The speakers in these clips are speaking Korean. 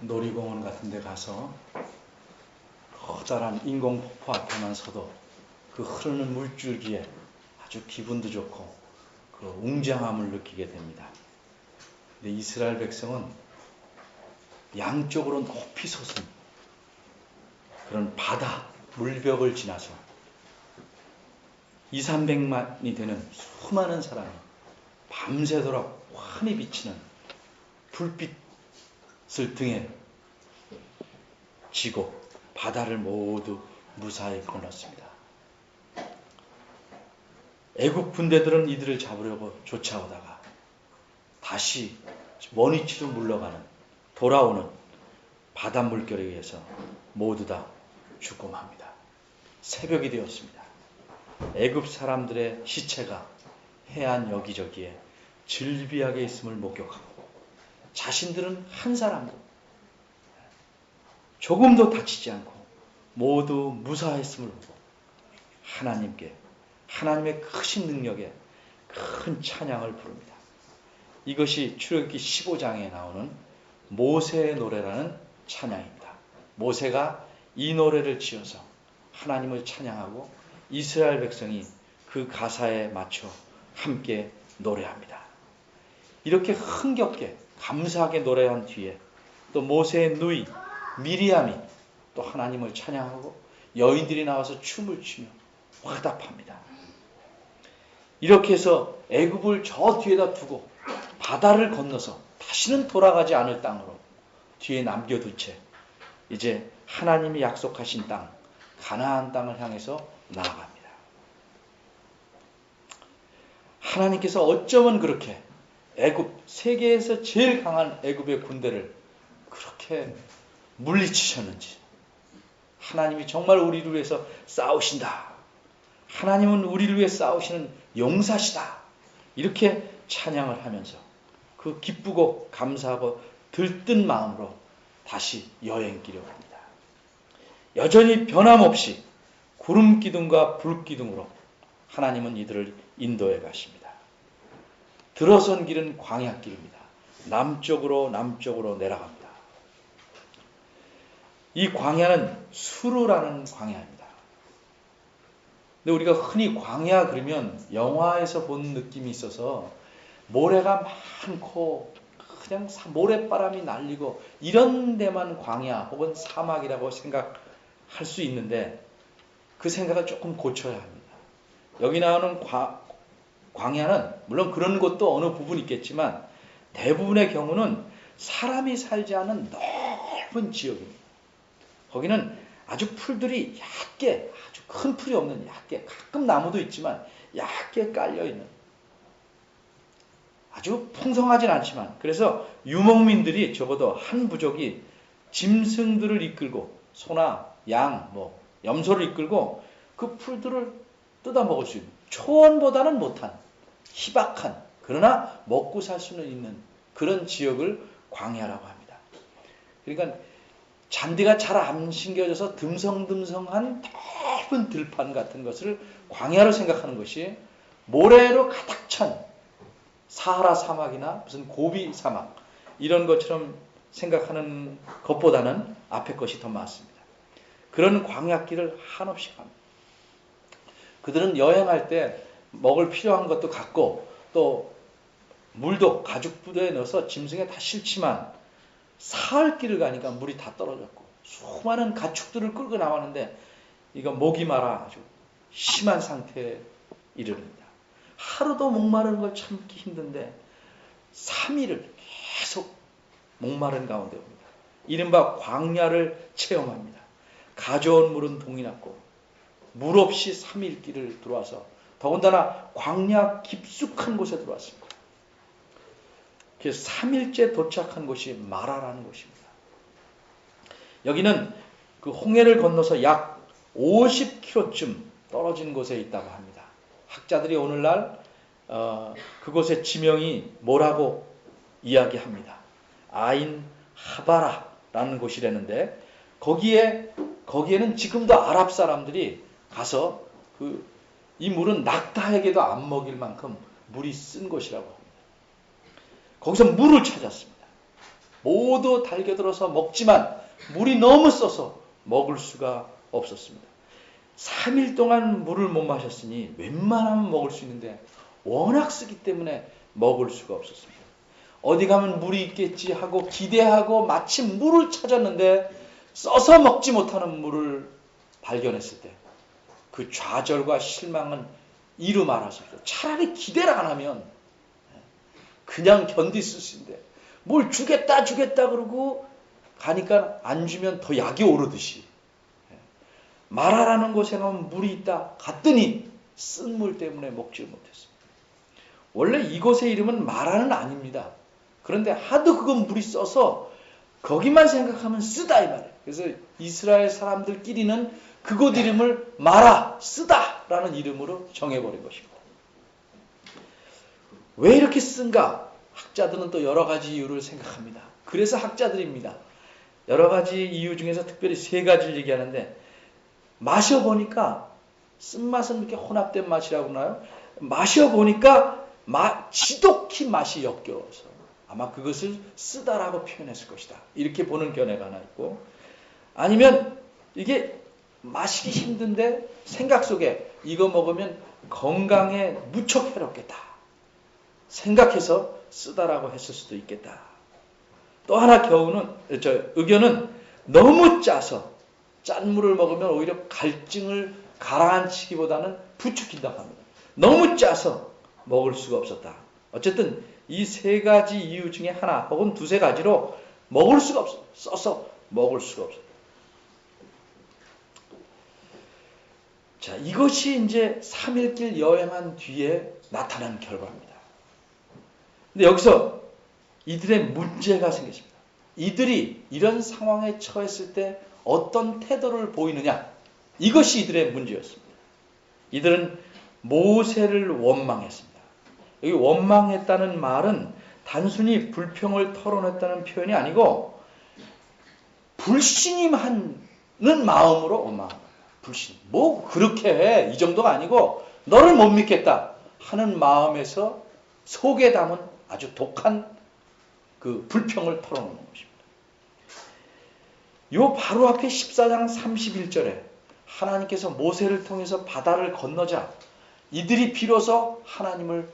놀이공원 같은 데 가서 커다란 인공폭포 앞에만 서도 그 흐르는 물줄기에 아주 기분도 좋고 그 웅장함을 느끼게 됩니다. 근데 이스라엘 백성은 양쪽으로 높이 솟은 그런 바다 물벽을 지나서 200~300만이 되는 수많은 사람이 밤새도록 환히 비치는 불빛을 등에 지고 바다를 모두 무사히 건넜습니다. 애국 군대들은 이들을 잡으려고 쫓아오다가 다시 먼 위치로 물러가는 돌아오는 바닷물결에 의해서 모두 다 죽고 맙니다. 새벽이 되었습니다. 애굽 사람들의 시체가 해안 여기저기에 즐비하게 있음을 목격하고 자신들은 한 사람도 조금도 다치지 않고 모두 무사했음을 보고 하나님께 하나님의 크신 능력에 큰 찬양을 부릅니다. 이것이 출애굽기 15장에 나오는 모세의 노래라는 찬양입니다. 모세가 이 노래를 지어서 하나님을 찬양하고 이스라엘 백성이 그 가사에 맞춰 함께 노래합니다. 이렇게 흥겹게 감사하게 노래한 뒤에 또 모세의 누이 미리암이 또 하나님을 찬양하고 여인들이 나와서 춤을 추며 화답합니다. 이렇게 해서 애굽을 저 뒤에다 두고 바다를 건너서 다시는 돌아가지 않을 땅으로 뒤에 남겨둔 채 이제 하나님이 약속하신 땅 가나안 땅을 향해서 나아갑니다. 하나님께서 어쩌면 그렇게 애굽 세계에서 제일 강한 애굽의 군대를 그렇게 물리치셨는지, 하나님이 정말 우리를 위해서 싸우신다, 하나님은 우리를 위해 싸우시는 용사시다, 이렇게 찬양을 하면서 그 기쁘고 감사하고 들뜬 마음으로 다시 여행길에 갑니다. 여전히 변함없이 구름 기둥과 불 기둥으로 하나님은 이들을 인도해 가십니다. 들어선 길은 광야길입니다. 남쪽으로 내려갑니다. 이 광야는 수르라는 광야입니다. 근데 우리가 흔히 광야 그러면 영화에서 본 느낌이 있어서 모래가 많고 그냥 모래바람이 날리고 이런 데만 광야 혹은 사막이라고 생각할 수 있는데 그 생각을 조금 고쳐야 합니다. 여기 나오는 광야는 물론 그런 곳도 어느 부분 있겠지만 대부분의 경우는 사람이 살지 않은 넓은 지역입니다. 거기는 아주 풀들이 얕게, 아주 큰 풀이 없는 얕게, 가끔 나무도 있지만 얕게 깔려있는, 아주 풍성하진 않지만, 그래서 유목민들이 적어도 한 부족이 짐승들을 이끌고 소나 양, 염소를 이끌고 그 풀들을 뜯어 먹을 수 있는, 초원보다는 못한 희박한, 그러나 먹고 살 수는 있는 그런 지역을 광야라고 합니다. 그러니까 잔디가 잘 안 심겨져서 듬성듬성한 넓은 들판 같은 것을 광야로 생각하는 것이, 모래로 가득 찬 사하라 사막이나 무슨 고비 사막 이런 것처럼 생각하는 것보다는 앞에 것이 더 많습니다. 그런 광야길을 한없이 갑니다. 그들은 여행할 때 먹을 필요한 것도 갖고 또 물도 가죽 부대에 넣어서 짐승에 다 실지만 사흘 길을 가니까 물이 다 떨어졌고 수많은 가축들을 끌고 나왔는데 이거 목이 마라 아주 심한 상태에 이르릅니다. 하루도 목마른 걸 참기 힘든데 3일을 계속 목마른 가운데 옵니다. 이른바 광야를 체험합니다. 가져온 물은 동이 났고 물 없이 3일 길을 들어와서 더군다나 광야 깊숙한 곳에 들어왔습니다. 그래서 3일째 도착한 곳이 마라라는 곳입니다. 여기는 그 홍해를 건너서 약 50km쯤 떨어진 곳에 있다고 합니다. 학자들이 오늘날 그곳의 지명이 뭐라고 이야기합니다. 아인 하바라라는 곳이라는데 거기에는 지금도 아랍 사람들이 가서 이 물은 낙타에게도 안 먹일 만큼 물이 쓴 곳이라고 합니다. 거기서 물을 찾았습니다. 모두 달겨들어서 먹지만 물이 너무 써서 먹을 수가 없었습니다. 3일 동안 물을 못 마셨으니 웬만하면 먹을 수 있는데 워낙 쓰기 때문에 먹을 수가 없었습니다. 어디 가면 물이 있겠지 하고 기대하고 마침 물을 찾았는데 써서 먹지 못하는 물을 발견했을 때 그 좌절과 실망은 이루 말할 수 없어요. 차라리 기대를 안 하면 그냥 견딜 수 있는데 뭘 주겠다 그러고 가니까 안 주면 더 약이 오르듯이 마라라는 곳에 가면 물이 있다 갔더니 쓴 물 때문에 먹지 못했습니다. 원래 이곳의 이름은 마라는 아닙니다. 그런데 하도 그건 물이 써서 거기만 생각하면 쓰다 이 말이에요. 그래서 이스라엘 사람들끼리는 그곳 이름을 마라, 쓰다라는 이름으로 정해버린 것입니다. 왜 이렇게 쓴가? 학자들은 또 여러 가지 이유를 생각합니다. 그래서 학자들입니다. 여러 가지 이유 중에서 특별히 3가지를 얘기하는데 마셔보니까 쓴맛은 이렇게 혼합된 맛이라고 하나요? 마셔보니까 지독히 맛이 역겨워서 아마 그것을 쓰다라고 표현했을 것이다. 이렇게 보는 견해가 하나 있고 아니면 이게 마시기 힘든데 생각 속에 이거 먹으면 건강에 무척 해롭겠다 생각해서 쓰다라고 했을 수도 있겠다. 또 하나 의견은 너무 짜서 짠 물을 먹으면 오히려 갈증을 가라앉히기보다는 부추긴다고 합니다. 너무 짜서 먹을 수가 없었다. 어쨌든 이 3가지 이유 중에 하나 혹은 2-3가지로 먹을 수가 없어. 써서 먹을 수가 없어. 자, 이것이 이제 3일길 여행한 뒤에 나타난 결과입니다. 근데 여기서 이들의 문제가 생겼습니다. 이들이 이런 상황에 처했을 때 어떤 태도를 보이느냐? 이것이 이들의 문제였습니다. 이들은 모세를 원망했습니다. 여기 원망했다는 말은 단순히 불평을 털어냈다는 표현이 아니고 불신임하는 마음으로 원망합니다. 불신. 뭐 그렇게 해. 이 정도가 아니고 너를 못 믿겠다 하는 마음에서 속에 담은 아주 독한 그 불평을 털어놓는 것입니다. 요 바로 앞에 14장 31절에 하나님께서 모세를 통해서 바다를 건너자 이들이 비로소 하나님을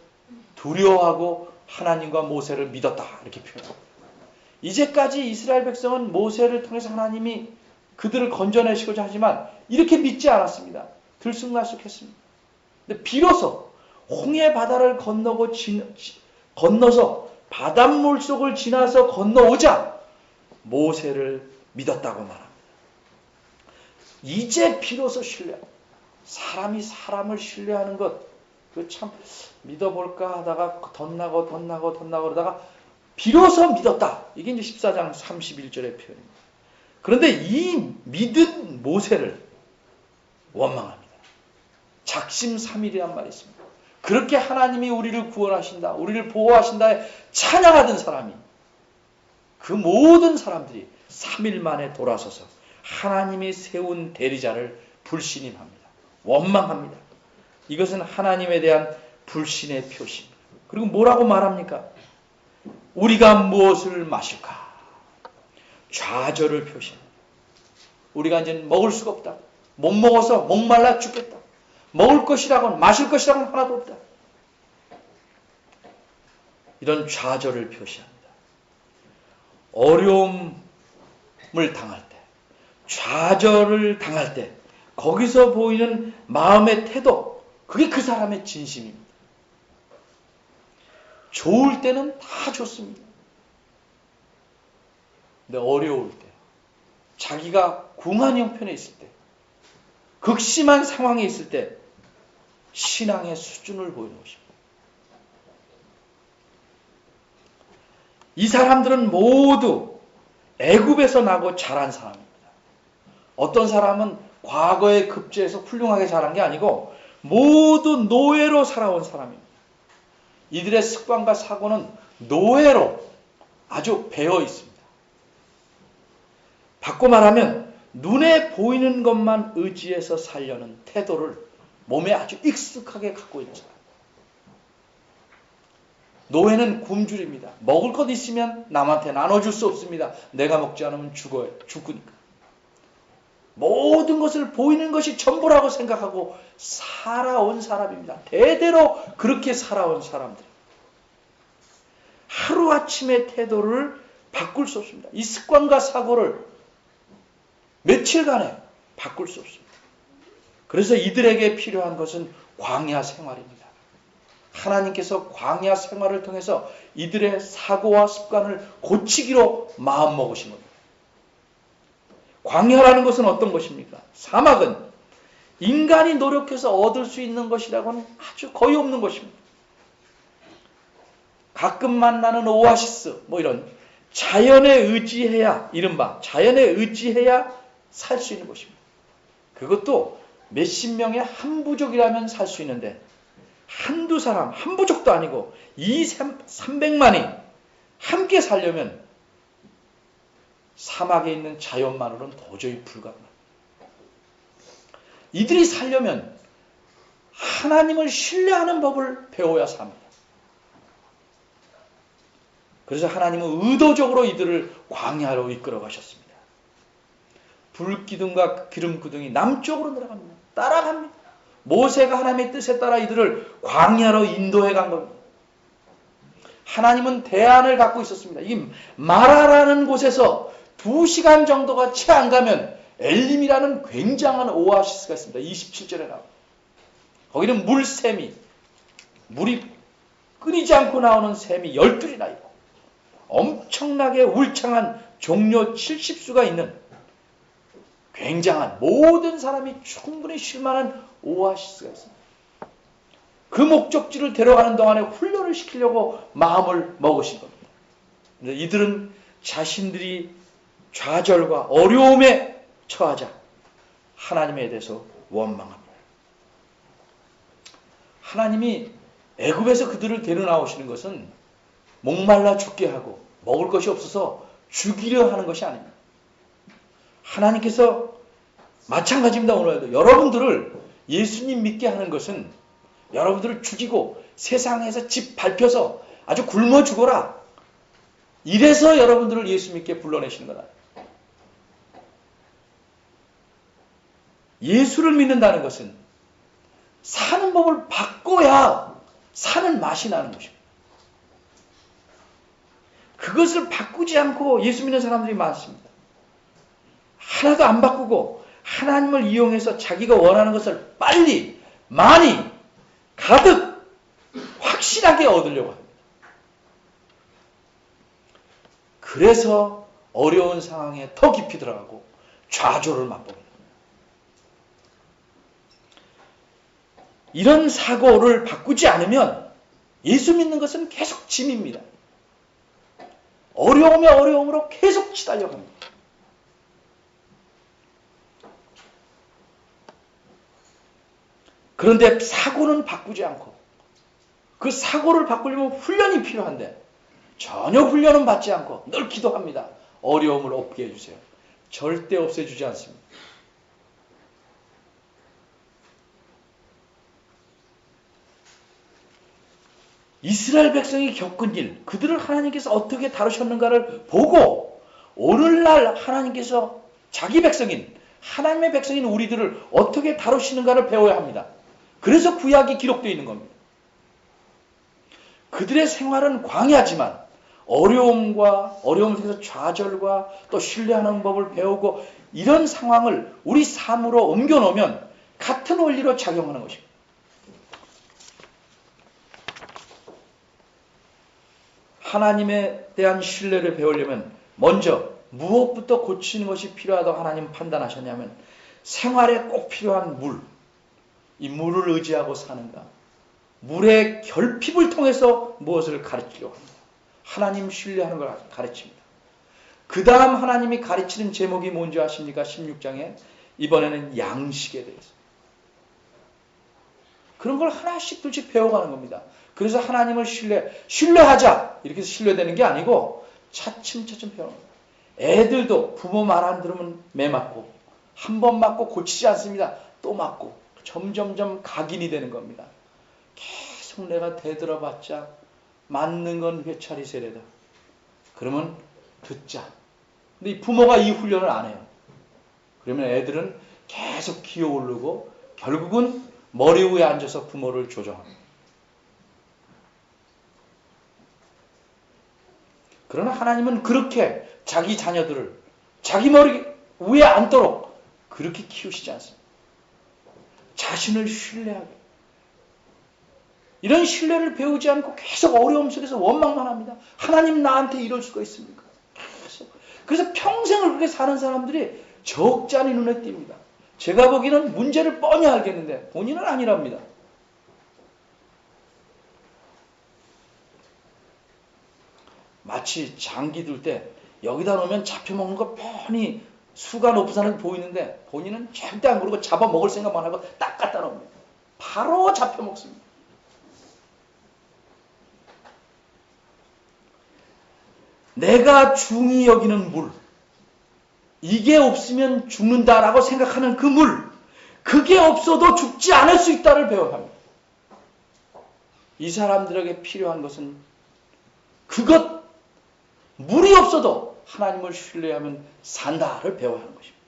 두려워하고 하나님과 모세를 믿었다 이렇게 표현합니다. 이제까지 이스라엘 백성은 모세를 통해서 하나님이 그들을 건져내시고자 하지만 이렇게 믿지 않았습니다. 들쑥날쑥했습니다. 근데 비로소 홍해 바다를 건너서 바닷물 속을 지나서 건너오자 모세를 믿었다고 말합니다. 이제 비로소 사람이 사람을 신뢰하는 것, 그 참 믿어볼까 하다가 덧나고 그러다가 비로소 믿었다. 이게 이제 14장 31절의 표현입니다. 그런데 이 믿은 모세를 원망합니다. 작심삼일이란 말이 있습니다. 그렇게 하나님이 우리를 구원하신다, 우리를 보호하신다에 찬양하던 사람이 그 모든 사람들이 3일 만에 돌아서서 하나님이 세운 대리자를 불신임합니다. 원망합니다. 이것은 하나님에 대한 불신의 표시입니다. 그리고 뭐라고 말합니까? 우리가 무엇을 마실까? 좌절을 표시합니다. 우리가 이제 먹을 수가 없다. 못 먹어서 목말라 죽겠다. 먹을 것이라고는 마실 것이라고는 하나도 없다. 이런 좌절을 표시합니다. 어려움을 당할 때, 좌절을 당할 때 거기서 보이는 마음의 태도, 그게 그 사람의 진심입니다. 좋을 때는 다 좋습니다. 근데 어려울 때, 자기가 궁한 형편에 있을 때, 극심한 상황에 있을 때 신앙의 수준을 보이는 것입니다. 이 사람들은 모두 애굽에서 나고 자란 사람입니다. 어떤 사람은 과거에 급제해서 훌륭하게 자란 게 아니고 모두 노예로 살아온 사람입니다. 이들의 습관과 사고는 노예로 아주 배어 있습니다. 바꿔 말하면 눈에 보이는 것만 의지해서 살려는 태도를 몸에 아주 익숙하게 갖고 있는 사람. 노예는 굶주립니다. 먹을 것 있으면 남한테 나눠줄 수 없습니다. 내가 먹지 않으면 죽으니까. 모든 것을 보이는 것이 전부라고 생각하고 살아온 사람입니다. 대대로 그렇게 살아온 사람들. 하루아침에 태도를 바꿀 수 없습니다. 이 습관과 사고를 며칠간에 바꿀 수 없습니다. 그래서 이들에게 필요한 것은 광야 생활입니다. 하나님께서 광야 생활을 통해서 이들의 사고와 습관을 고치기로 마음먹으신 겁니다. 광야라는 것은 어떤 것입니까? 사막은 인간이 노력해서 얻을 수 있는 것이라고는 아주 거의 없는 것입니다. 가끔 만나는 오아시스, 이런 자연에 의지해야, 이른바 자연에 의지해야 살 수 있는 것입니다. 그것도 몇십 명의 한 부족이라면 살 수 있는데 한두 사람, 한 부족도 아니고 300만이 함께 살려면 사막에 있는 자연만으로는 도저히 불가능합니다. 이들이 살려면 하나님을 신뢰하는 법을 배워야 삽니다. 그래서 하나님은 의도적으로 이들을 광야로 이끌어 가셨습니다. 불기둥과 기름기둥이 남쪽으로 내려갑니다. 따라갑니다. 모세가 하나님의 뜻에 따라 이들을 광야로 인도해 간 겁니다. 하나님은 대안을 갖고 있었습니다. 이 마라라는 곳에서 2시간 정도가 채 안 가면 엘림이라는 굉장한 오아시스가 있습니다. 27절에 나옵니다. 거기는 물샘이, 물이 끊이지 않고 나오는 샘이 12이나 있고 엄청나게 울창한 종려 70수가 있는 굉장한 모든 사람이 충분히 쉴 만한 오아시스가 있습니다. 그 목적지를 데려가는 동안에 훈련을 시키려고 마음을 먹으신 겁니다. 이들은 자신들이 좌절과 어려움에 처하자 하나님에 대해서 원망합니다. 하나님이 애굽에서 그들을 데려 나오시는 것은 목말라 죽게 하고 먹을 것이 없어서 죽이려 하는 것이 아닙니다. 하나님께서 마찬가지입니다. 오늘도 여러분들을 예수님 믿게 하는 것은 여러분들을 죽이고 세상에서 집 밟혀서 아주 굶어 죽어라. 이래서 여러분들을 예수 믿게 불러내시는 거다. 예수를 믿는다는 것은 사는 법을 바꿔야 사는 맛이 나는 것입니다. 그것을 바꾸지 않고 예수 믿는 사람들이 많습니다. 하나도 안 바꾸고 하나님을 이용해서 자기가 원하는 것을 빨리, 많이, 가득, 확실하게 얻으려고 합니다. 그래서 어려운 상황에 더 깊이 들어가고 좌절을 맛보게 됩니다. 이런 사고를 바꾸지 않으면 예수 믿는 것은 계속 짐입니다. 어려움에 어려움으로 계속 치달려갑니다. 그런데 사고는 바꾸지 않고 그 사고를 바꾸려면 훈련이 필요한데 전혀 훈련은 받지 않고 늘 기도합니다. 어려움을 없게 해주세요. 절대 없애주지 않습니다. 이스라엘 백성이 겪은 일, 그들을 하나님께서 어떻게 다루셨는가를 보고 오늘날 하나님께서 자기 백성인, 하나님의 백성인 우리들을 어떻게 다루시는가를 배워야 합니다. 그래서 구약이 기록되어 있는 겁니다. 그들의 생활은 광야지만 어려움을 통해서 좌절과 또 신뢰하는 법을 배우고 이런 상황을 우리 삶으로 옮겨놓으면 같은 원리로 작용하는 것입니다. 하나님에 대한 신뢰를 배우려면 먼저 무엇부터 고치는 것이 필요하다고 하나님 판단하셨냐면 생활에 꼭 필요한 물, 이 물을 의지하고 사는가, 물의 결핍을 통해서 무엇을 가르치려고 합니다. 하나님 신뢰하는 걸 가르칩니다. 그 다음 하나님이 가르치는 제목이 뭔지 아십니까? 16장에 이번에는 양식에 대해서. 그런 걸 하나씩 둘씩 배워가는 겁니다. 그래서 하나님을 신뢰하자 이렇게 해서 신뢰되는 게 아니고 차츰차츰 배워갑니다. 애들도 부모 말 안 들으면 매 맞고 한 번 맞고 고치지 않습니다. 또 맞고 점점점 각인이 되는 겁니다. 계속 내가 대들어봤자 맞는 건 회차리 세례다. 그러면 듣자. 근데 이 부모가 이 훈련을 안 해요. 그러면 애들은 계속 기어오르고 결국은 머리 위에 앉아서 부모를 조종합니다. 그러나 하나님은 그렇게 자기 자녀들을 자기 머리 위에 앉도록 그렇게 키우시지 않습니다. 자신을 신뢰하게. 이런 신뢰를 배우지 않고 계속 어려움 속에서 원망만 합니다. 하나님 나한테 이럴 수가 있습니까? 그래서 평생을 그렇게 사는 사람들이 적지 않은 눈에 띕니다. 제가 보기에는 문제를 뻔히 알겠는데 본인은 아니랍니다. 마치 장기 둘 때 여기다 놓으면 잡혀먹는 거 뻔히 수가 높은 사람이 보이는데 본인은 절대 안 그러고 잡아먹을 생각만 하고 딱 갖다 놓습니다. 바로 잡혀먹습니다. 내가 중히 여기는 물, 이게 없으면 죽는다라고 생각하는 그 물, 그게 없어도 죽지 않을 수 있다를 배워야 합니다. 이 사람들에게 필요한 것은 그것, 물이 없어도 하나님을 신뢰하면 산다를 배워야 하는 것입니다.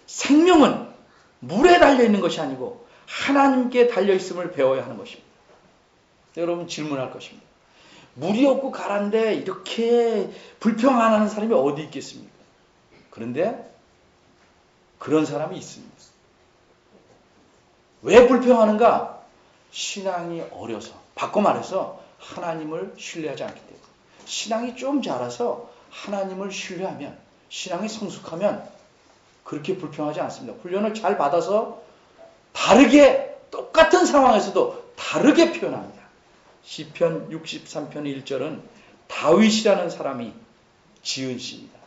생명은 물에 달려있는 것이 아니고 하나님께 달려있음을 배워야 하는 것입니다. 여러분 질문할 것입니다. 물이 없고 가란데 이렇게 불평 안 하는 사람이 어디 있겠습니까? 그런데 그런 사람이 있습니다. 왜 불평하는가? 신앙이 어려서, 바꿔 말해서 하나님을 신뢰하지 않기 때문에. 신앙이 좀 자라서 하나님을 신뢰하면, 신앙이 성숙하면 그렇게 불평하지 않습니다. 훈련을 잘 받아서 다르게, 똑같은 상황에서도 다르게 표현합니다. 시편 63편 1절은 다윗이라는 사람이 지은 시입니다.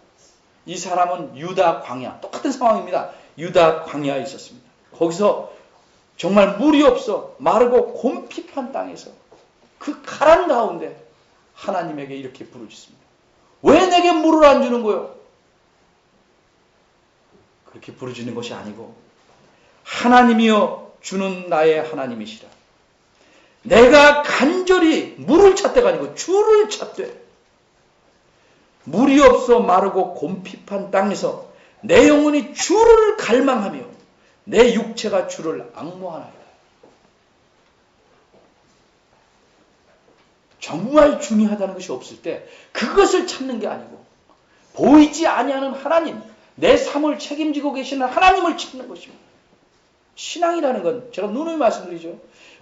이 사람은 유다 광야, 똑같은 상황입니다. 유다 광야에 있었습니다. 거기서 정말 물이 없어 마르고 곰핍한 땅에서 그 가란 가운데 하나님에게 이렇게 부르짖습니다. 왜 내게 물을 안 주는 거요? 그렇게 부르짖는 것이 아니고 하나님이여 주는 나의 하나님이시라. 내가 간절히 물을 찾대가 아니고 주를 찾되 물이 없어 마르고 곰핍한 땅에서 내 영혼이 주를 갈망하며 내 육체가 주를 앙모하나이다. 정말 중요하다는 것이 없을 때 그것을 찾는 게 아니고 보이지 아니하는 하나님, 내 삶을 책임지고 계시는 하나님을 찾는 것입니다. 신앙이라는 건 제가 누누이 말씀드리죠.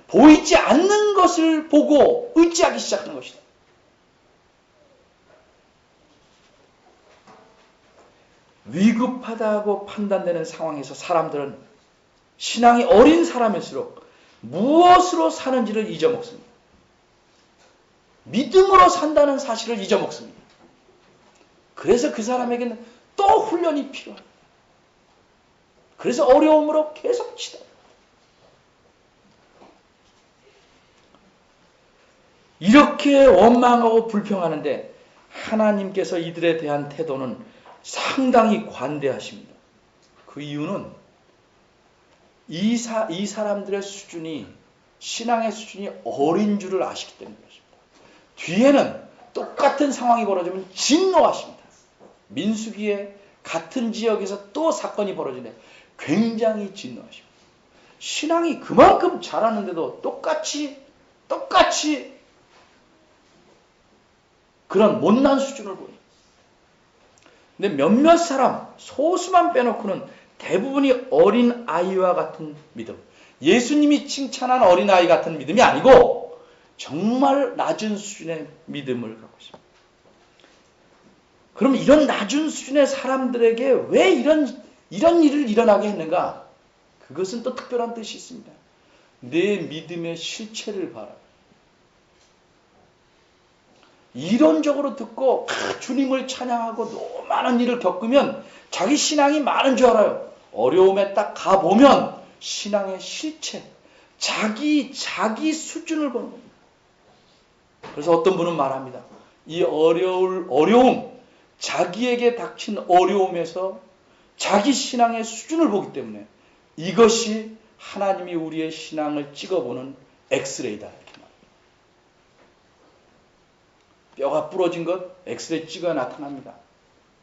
보이지 않는 것을 보고 의지하기 시작하는 것이다. 위급하다고 판단되는 상황에서 사람들은 신앙이 어린 사람일수록 무엇으로 사는지를 잊어먹습니다. 믿음으로 산다는 사실을 잊어먹습니다. 그래서 그 사람에게는 또 훈련이 필요합니다. 그래서 어려움으로 계속 치닫. 이렇게 원망하고 불평하는데 하나님께서 이들에 대한 태도는 상당히 관대하십니다. 그 이유는 이 사람들의 수준이, 신앙의 수준이 어린 줄을 아시기 때문입니다. 뒤에는 똑같은 상황이 벌어지면 진노하십니다. 민수기에 같은 지역에서 또 사건이 벌어지네 굉장히 진노하십니다. 신앙이 그만큼 자랐는데도 똑같이 그런 못난 수준을 보입니다. 근데 몇몇 사람, 소수만 빼놓고는 대부분이 어린 아이와 같은 믿음, 예수님이 칭찬한 어린 아이 같은 믿음이 아니고 정말 낮은 수준의 믿음을 갖고 있습니다. 그럼 이런 낮은 수준의 사람들에게 왜 이런 일을 일어나게 했는가? 그것은 또 특별한 뜻이 있습니다. 내 믿음의 실체를 봐라. 이론적으로 듣고 주님을 찬양하고 너무 많은 일을 겪으면 자기 신앙이 많은 줄 알아요. 어려움에 딱 가보면 신앙의 실체, 자기 수준을 보는 겁니다. 그래서 어떤 분은 말합니다. 이 어려움, 자기에게 닥친 어려움에서 자기 신앙의 수준을 보기 때문에 이것이 하나님이 우리의 신앙을 찍어보는 엑스레이다. 이렇게 말합니다. 뼈가 부러진 것 엑스레이 찍어야 나타납니다.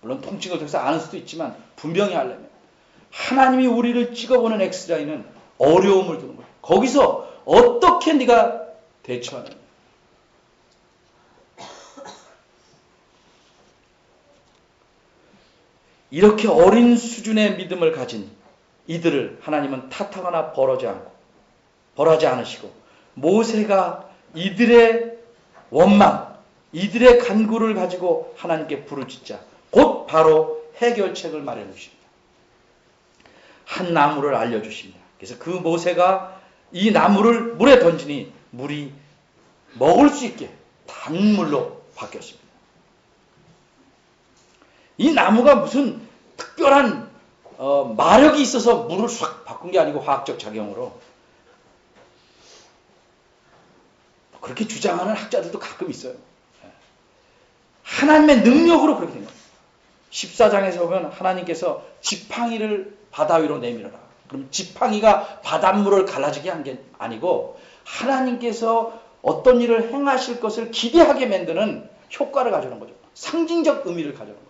물론 통증을 통해서 아는 수도 있지만 분명히 하려면 하나님이 우리를 찍어보는 엑스레이는 어려움을 두는 거예요. 거기서 어떻게 네가 대처하느냐. 이렇게 어린 수준의 믿음을 가진 이들을 하나님은 탓하거나 벌하지 않으시고 모세가 이들의 원망, 이들의 간구를 가지고 하나님께 부르짖자 곧 바로 해결책을 마련해 주십니다. 한 나무를 알려주십니다. 그래서 그 모세가 이 나무를 물에 던지니 물이 먹을 수 있게 단물로 바뀌었습니다. 이 나무가 무슨 특별한 마력이 있어서 물을 싹 바꾼 게 아니고 화학적 작용으로 그렇게 주장하는 학자들도 가끔 있어요. 하나님의 능력으로 그렇게 된 겁니다. 14장에서 보면 하나님께서 지팡이를 바다 위로 내밀어라. 그럼 지팡이가 바닷물을 갈라지게 한 게 아니고 하나님께서 어떤 일을 행하실 것을 기대하게 만드는 효과를 가져오는 거죠. 상징적 의미를 가져오는 거죠.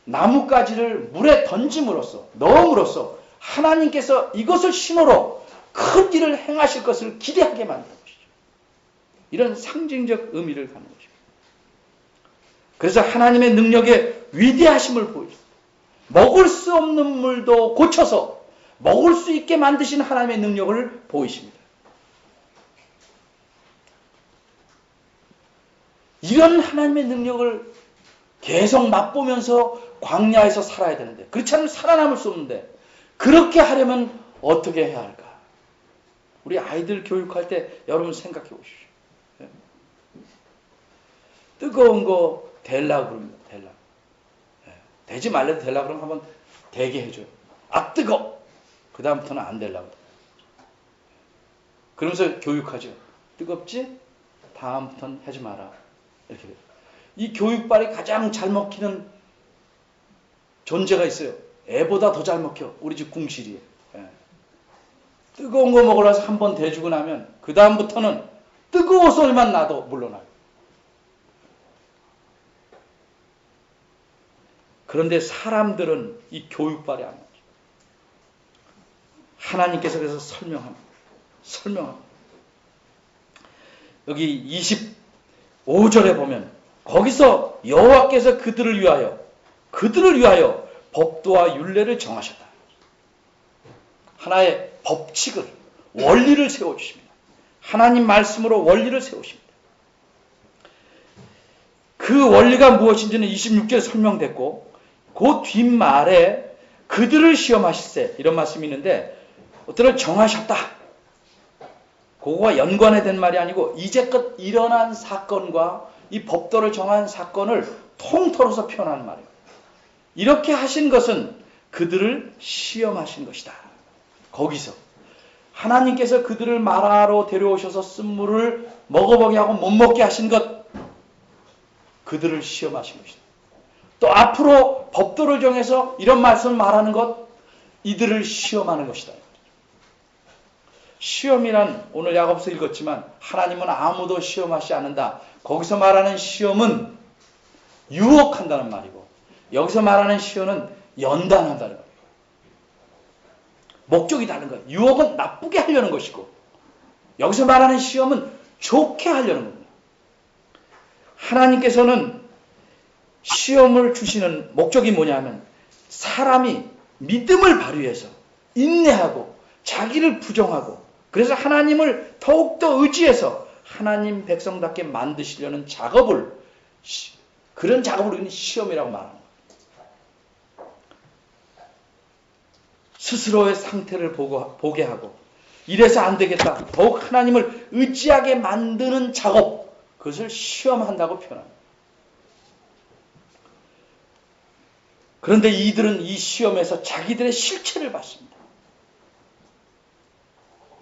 나뭇가지를 물에 던짐으로써 넣음으로써 하나님께서 이것을 신호로 큰 일을 행하실 것을 기대하게 만드는 것이죠. 이런 상징적 의미를 갖는 것입니다. 그래서 하나님의 능력의 위대하심을 보여줍니다. 먹을 수 없는 물도 고쳐서 먹을 수 있게 만드신 하나님의 능력을 보이십니다. 이런 하나님의 능력을 계속 맛보면서 광야에서 살아야 되는데 그렇지 않으면 살아남을 수 없는데 그렇게 하려면 어떻게 해야 할까? 우리 아이들 교육할 때 여러분 생각해 보십시오. 뜨거운 거 대려고 그럽니다. 대려고. 되지 말래도 되려고 그러면 한번 되게 해줘요. 아 뜨거! 그 다음부터는 안 되려고. 그러면서 교육하죠. 뜨겁지? 다음부터는 하지 마라. 이렇게 돼요. 이 교육발이 가장 잘 먹히는 존재가 있어요. 애보다 더 잘 먹혀. 우리 집 궁실이에요. 뜨거운 거 먹으라서 한번 대주고 나면 그 다음부터는 뜨거워서만 나도 물러나요. 그런데 사람들은 이 교육발이 안 나죠. 하나님께서 그래서 설명합니다. 여기 25절에 보면 거기서 여호와께서 그들을 위하여 법도와 율례를 정하셨다. 하나의 법칙을, 원리를 세워주십니다. 하나님 말씀으로 원리를 세우십니다. 그 원리가 무엇인지는 26절에 설명됐고 그 뒷말에 그들을 시험하실세 이런 말씀이 있는데 어떤 정하셨다. 그거와 연관에 된 말이 아니고 이제껏 일어난 사건과 이 법도를 정한 사건을 통틀어서 표현하는 말이에요. 이렇게 하신 것은 그들을 시험하신 것이다. 거기서 하나님께서 그들을 마라로 데려오셔서 쓴물을 먹어보게 하고 못 먹게 하신 것 그들을 시험하신 것이다. 또 앞으로 법도를 정해서 이런 말씀을 말하는 것 이들을 시험하는 것이다. 시험이란 오늘 야고보서 읽었지만 하나님은 아무도 시험하지 않는다. 거기서 말하는 시험은 유혹한다는 말이고 여기서 말하는 시험은 연단한다는 거예요. 목적이 다른 거예요. 유혹은 나쁘게 하려는 것이고 여기서 말하는 시험은 좋게 하려는 겁니다. 하나님께서는 시험을 주시는 목적이 뭐냐면 사람이 믿음을 발휘해서 인내하고 자기를 부정하고 그래서 하나님을 더욱더 의지해서 하나님 백성답게 만드시려는 작업을 그런 작업을 우리는 시험이라고 말합니다. 스스로의 상태를 보게 하고 이래서 안 되겠다. 더욱 하나님을 의지하게 만드는 작업 그것을 시험한다고 표현합니다. 그런데 이들은 이 시험에서 자기들의 실체를 봤습니다.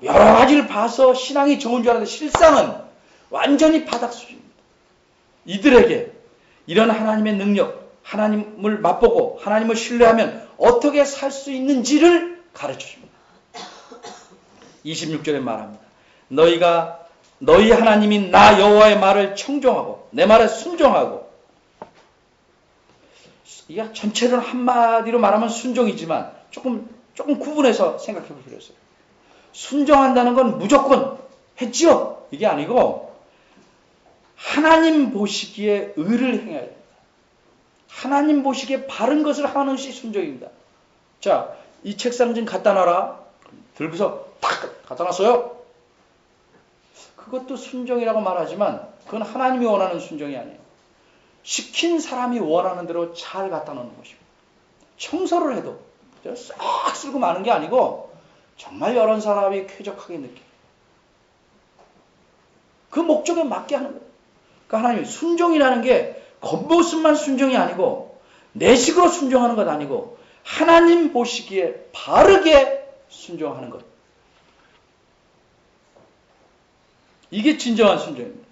여러 가지를 봐서 신앙이 좋은 줄 알았는데 실상은 완전히 바닥 수준입니다. 이들에게 이런 하나님의 능력, 하나님을 맛보고 하나님을 신뢰하면 어떻게 살 수 있는지를 가르쳐 줍니다. 26절에 말합니다. 너희가 너희 하나님인 나 여호와의 말을 청종하고 내 말에 순종하고. 이게 전체를 한마디로 말하면 순종이지만 조금 구분해서 생각해 볼 필요가 있어요. 순종한다는 건 무조건 했지요, 이게 아니고 하나님 보시기에 의를 행해야 됩니다. 하나님 보시기에 바른 것을 하는 것이 순종입니다. 자, 이 책상 좀 갖다 놔라. 들고서 탁 갖다 놨어요. 그것도 순종이라고 말하지만 그건 하나님이 원하는 순종이 아니에요. 시킨 사람이 원하는 대로 잘 갖다 놓는 것입니다. 청소를 해도 싹 쓸고 마는 게 아니고 정말 여러 사람이 쾌적하게 느끼게. 그 목적에 맞게 하는 거예요. 그러니까 하나님이 순종이라는 게 겉모습만 순종이 아니고 내 식으로 순종하는 것 아니고 하나님 보시기에 바르게 순종하는 것. 이게 진정한 순종입니다.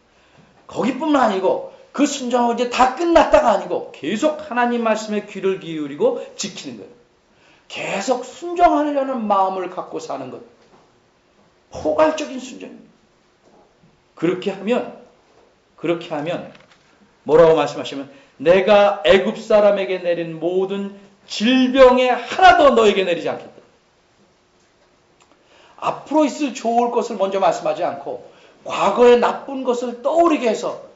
거기뿐만 아니고 그 순종하고 이제 다 끝났다가 아니고 계속 하나님 말씀에 귀를 기울이고 지키는 거예요. 계속 순종하려는 마음을 갖고 사는 것. 포괄적인 순종입니다. 그렇게 하면 뭐라고 말씀하시면 내가 애굽 사람에게 내린 모든 질병에 하나도 너에게 내리지 않겠다. 앞으로 있을 좋을 것을 먼저 말씀하지 않고 과거의 나쁜 것을 떠오르게 해서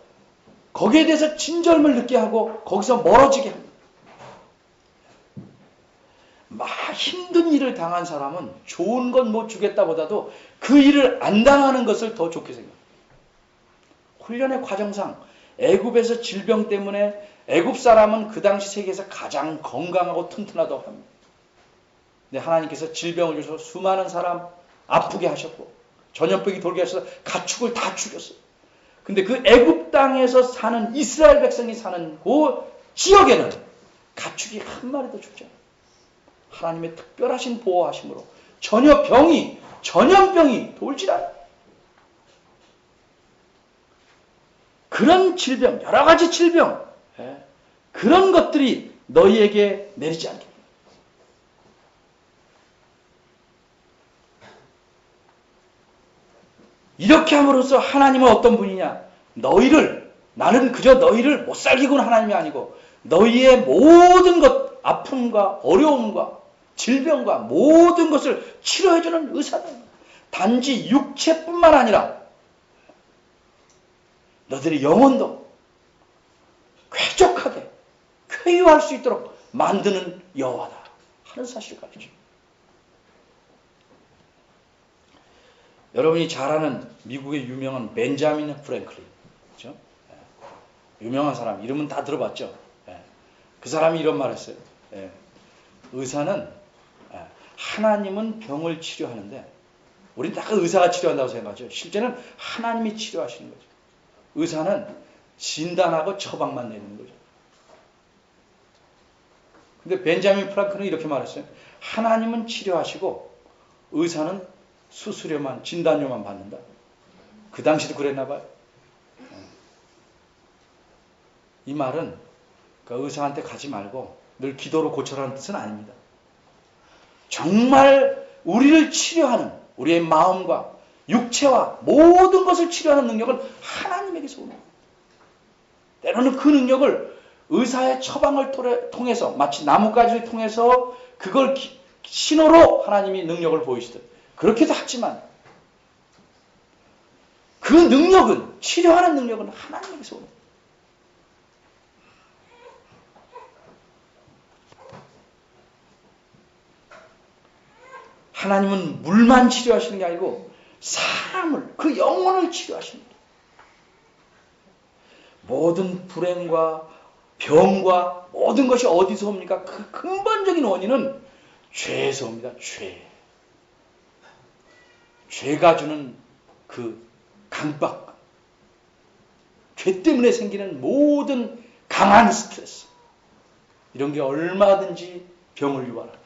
거기에 대해서 진절을 느끼게 하고 거기서 멀어지게 합니다. 막 힘든 일을 당한 사람은 좋은 건 못 주겠다보다도 그 일을 안 당하는 것을 더 좋게 생각합니다. 훈련의 과정상 애굽에서 질병 때문에 애굽 사람은 그 당시 세계에서 가장 건강하고 튼튼하다고 합니다. 근데 하나님께서 질병을 주셔서 수많은 사람 아프게 하셨고 전염병이 돌게 하셔서 가축을 다 죽였어요. 근데 그 애굽 땅에서 사는 이스라엘 백성이 사는 그 지역에는 가축이 한 마리도 죽지 않아요. 하나님의 특별하신 보호하심으로 전염병이 돌질 않아요. 그런 질병, 여러 가지 질병, 그런 것들이 너희에게 내리지 않겠다. 이렇게 함으로써 하나님은 어떤 분이냐? 나는 그저 너희를 못 살게 구는 하나님이 아니고 너희의 모든 것, 아픔과 어려움과 질병과 모든 것을 치료해주는 의사다. 단지 육체뿐만 아니라 너희들의 영혼도 쾌적하게 쾌유할 수 있도록 만드는 여호와다 하는 사실을 가르칩니다. 여러분이 잘 아는 미국의 유명한 벤자민 프랭클린, 그렇죠? 유명한 사람, 이름은 다 들어봤죠? 그 사람이 이런 말을 했어요. 의사는, 하나님은 병을 치료하는데, 우리는 딱 의사가 치료한다고 생각하죠. 실제는 하나님이 치료하시는 거죠. 의사는 진단하고 처방만 내리는 거죠. 근데 벤자민 프랭클린은 이렇게 말했어요. 하나님은 치료하시고, 의사는 수수료만, 진단료만 받는다. 그 당시도 그랬나 봐요. 이 말은 그 의사한테 가지 말고 늘 기도로 고쳐라는 뜻은 아닙니다. 정말 우리를 치료하는 우리의 마음과 육체와 모든 것을 치료하는 능력은 하나님에게서 오는 겁니다. 때로는 그 능력을 의사의 처방을 통해서 마치 나뭇가지를 통해서 그걸 신호로 하나님이 능력을 보이시듯 그렇게도 하지만 그 능력은, 치료하는 능력은 하나님에게서 오는 겁니다. 하나님은 물만 치료하시는 게 아니고 사람을, 그 영혼을 치료하십니다. 모든 불행과 병과 모든 것이 어디서 옵니까? 그 근본적인 원인은 죄에서 옵니다. 죄가 주는 그 강박, 죄 때문에 생기는 모든 강한 스트레스, 이런 게 얼마든지 병을 유발합니다.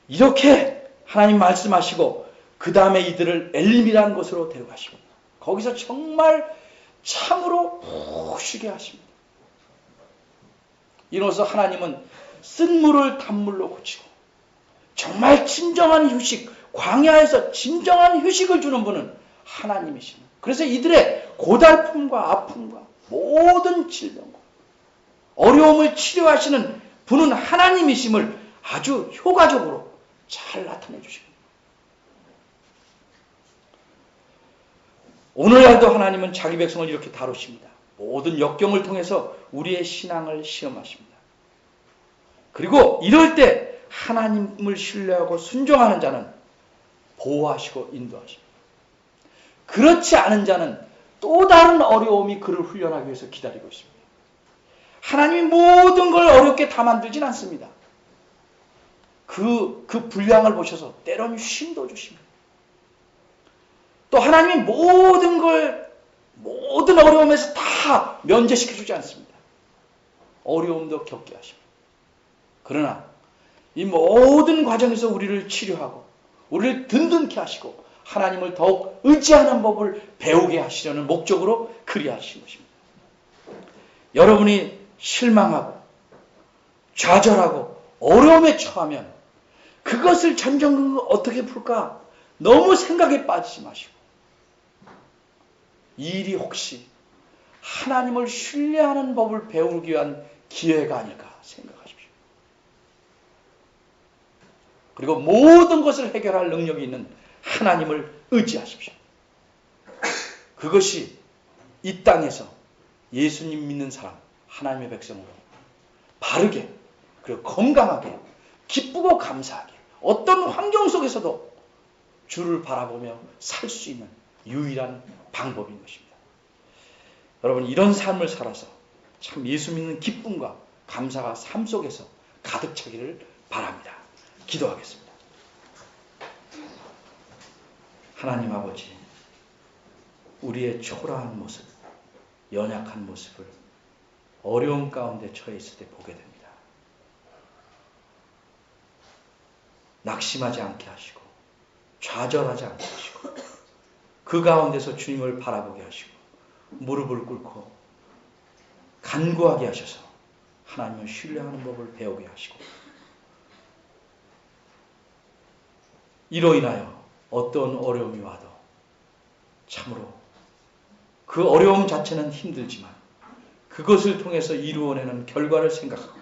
이렇게 하나님 말씀하시고 그 다음에 이들을 엘림이라는 곳으로 데려가십니다. 거기서 정말 참으로 푹 쉬게 하십니다. 이로써 하나님은 쓴 물을 단물로 고치고 정말 진정한 휴식, 광야에서 진정한 휴식을 주는 분은 하나님이십니다. 그래서 이들의 고달픔과 아픔과 모든 질병과 어려움을 치료하시는 분은 하나님이심을 아주 효과적으로 잘 나타내 주십니다. 오늘날도 하나님은 자기 백성을 이렇게 다루십니다. 모든 역경을 통해서 우리의 신앙을 시험하십니다. 그리고 이럴 때 하나님을 신뢰하고 순종하는 자는 보호하시고 인도하십니다. 그렇지 않은 자는 또 다른 어려움이 그를 훈련하기 위해서 기다리고 있습니다. 하나님이 모든 걸 어렵게 다 만들진 않습니다. 그 분량을 보셔서 때로는 쉼도 주십니다. 또 하나님이 모든 어려움에서 다 면제시켜주지 않습니다. 어려움도 겪게 하십니다. 그러나 이 모든 과정에서 우리를 치료하고 우리를 든든케 하시고 하나님을 더욱 의지하는 법을 배우게 하시려는 목적으로 그리하신 것입니다. 여러분이 실망하고 좌절하고 어려움에 처하면 그것을 전전긍긍 어떻게 풀까? 너무 생각에 빠지지 마시고 이 일이 혹시 하나님을 신뢰하는 법을 배우기 위한 기회가 아닐까 생각하십시오. 그리고 모든 것을 해결할 능력이 있는 하나님을 의지하십시오. 그것이 이 땅에서 예수님 믿는 사람, 하나님의 백성으로 바르게 그리고 건강하게 기쁘고 감사하게 어떤 환경 속에서도 주를 바라보며 살 수 있는 유일한 방법인 것입니다. 여러분 이런 삶을 살아서 참 예수 믿는 기쁨과 감사가 삶 속에서 가득 차기를 바랍니다. 기도하겠습니다. 하나님 아버지, 우리의 초라한 모습, 연약한 모습을 어려움 가운데 처해 있을 때 보게 됩니다. 낙심하지 않게 하시고 좌절하지 않게 하시고 그 가운데서 주님을 바라보게 하시고 무릎을 꿇고 간구하게 하셔서 하나님을 신뢰하는 법을 배우게 하시고 이로 인하여 어떤 어려움이 와도 참으로 그 어려움 자체는 힘들지만 그것을 통해서 이루어내는 결과를 생각하고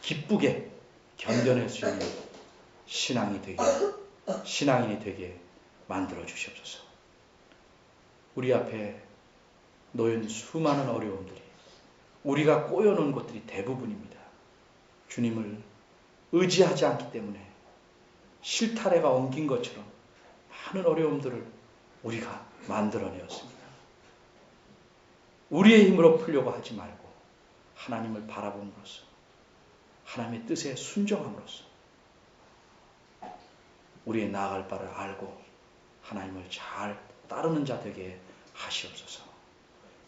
기쁘게 견뎌낼 수 있는 신앙인이 되게 만들어 주시옵소서. 우리 앞에 놓인 수많은 어려움들이 우리가 꼬여놓은 것들이 대부분입니다. 주님을 의지하지 않기 때문에 실타래가 엉킨 것처럼 많은 어려움들을 우리가 만들어내었습니다. 우리의 힘으로 풀려고 하지 말고 하나님을 바라봄으로써 하나님의 뜻에 순종함으로써 우리의 나아갈 바를 알고 하나님을 잘 따르는 자 되게 하시옵소서.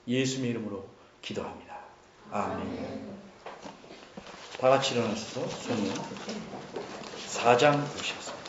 예수님의 이름으로 기도합니다. 아멘. 다 같이 일어나서 손을 4장 보시겠습니다.